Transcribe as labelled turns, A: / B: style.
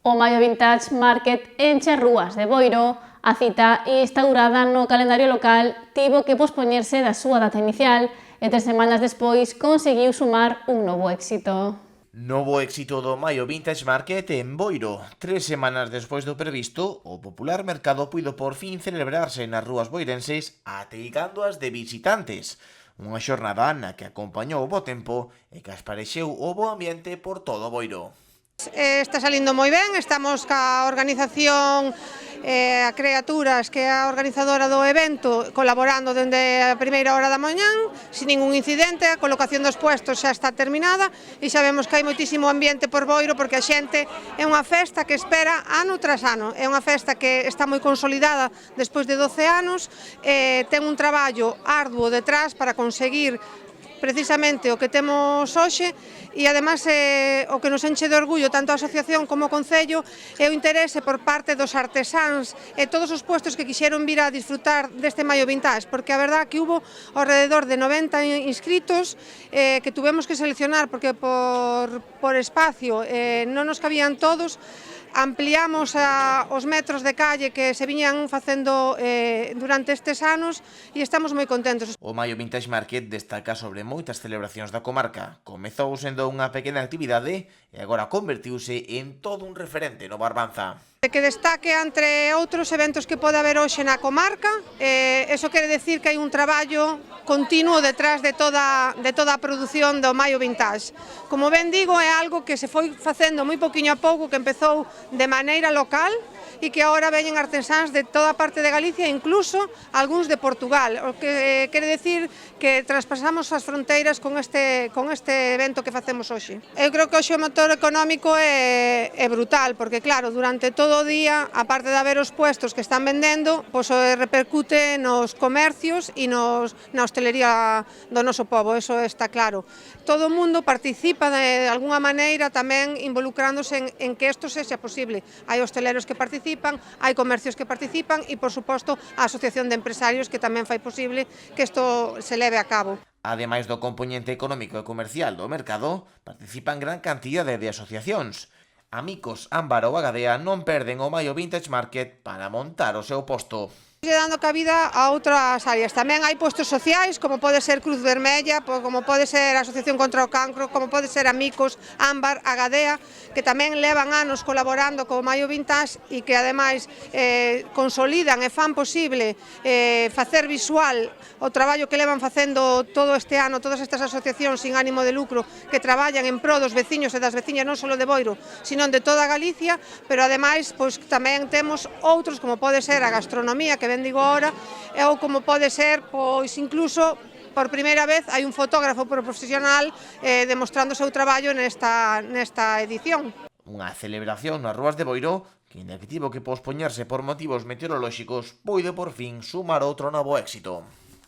A: O Maio Vintage Market enche as rúas de Boiro. A cita instaurada no calendario local tivo que pospoñerse da súa data inicial e 3 semanas despois conseguiu sumar un novo éxito.
B: Novo éxito do Maio Vintage Market en Boiro. 3 semanas despois do previsto, o popular mercado puido por fin celebrarse nas rúas boirenses ateigándoas de visitantes. Unha xornada na que acompañou o bo tempo e que apareceu o bo ambiente por todo Boiro.
C: Está salindo moi ben, estamos ca organización a Creaturas, que é a organizadora do evento, colaborando dende a primeira hora da mañán, sin ningún incidente. A colocación dos puestos xa está terminada e sabemos que hai moitísimo ambiente por Boiro porque a xente é unha festa que espera ano tras ano, é unha festa que está moi consolidada despois de 12 anos, ten un traballo arduo detrás para conseguir precisamente o que temos hoxe e ademais o que nos enche de orgullo tanto a asociación como o concello é o interese por parte dos artesáns e todos os puestos que quixeron vir a disfrutar deste Maio Vintage, porque a verdad que hubo alrededor de 90 inscritos que tuvemos que seleccionar porque por espacio non nos cabían todos. Ampliamos os metros de calle que se viñan facendo durante estes anos e estamos moi contentos.
B: O Maio Vintage Market destaca sobre moitas celebracións da comarca. Comezou sendo unha pequena actividade e agora convertiuse en todo un referente no Barbanza.
C: Que destaque entre outros eventos que pode haber hoxe na comarca, eso quere decir que hai un traballo continuo detrás de toda a produción do Maio Vintage. Como ben digo, é algo que se foi facendo moi poquinho a pouco, que empezou de maneira local e que agora veñen artesáns de toda a parte de Galicia e incluso algúns de Portugal, o que quere decir que traspasamos as fronteiras con este evento que facemos hoxe. Eu creo que hoxe o motor económico é brutal, porque claro, durante todo o día, a parte de haber os puestos que están vendendo, pois repercute nos comercios e na hostelería do noso pobo, eso está claro. Todo o mundo participa de alguna maneira tamén involucrándose en que isto sexa posible. Hai hosteleros que participan, hai comercios que participan e, por suposto, a Asociación de Empresarios que tamén fai posible que isto se leve a cabo.
B: Ademais do compoñente económico e comercial do mercado, participan gran cantidade de asociacións. Amicos, Ámbar ou Agadea non perden o Maio Vintage Market para montar o seu posto.
C: Dando cabida a outras áreas. Tamén hai postos sociais, como pode ser Cruz Vermella, como pode ser a Asociación contra o Cancro, como pode ser Amicos, Ámbar, Agadea, que tamén levan anos colaborando co Maio Vintage e que ademais consolidan e fan posible facer visual o traballo que levan facendo todo este ano todas estas asociacións sin ánimo de lucro que traballan en pro dos veciños e das veciñas non só de Boiro, sino de toda Galicia, pero ademais tamén temos outros como pode ser a gastronomía, que ben digo ahora, ou como pode ser, pois incluso, por primeira vez, hai un fotógrafo profesional demostrando o seu traballo nesta edición.
B: Unha celebración nas rúas de Boiro que, inda que tivo que pospoñerse por motivos meteorolóxicos, puido por fin sumar outro novo éxito.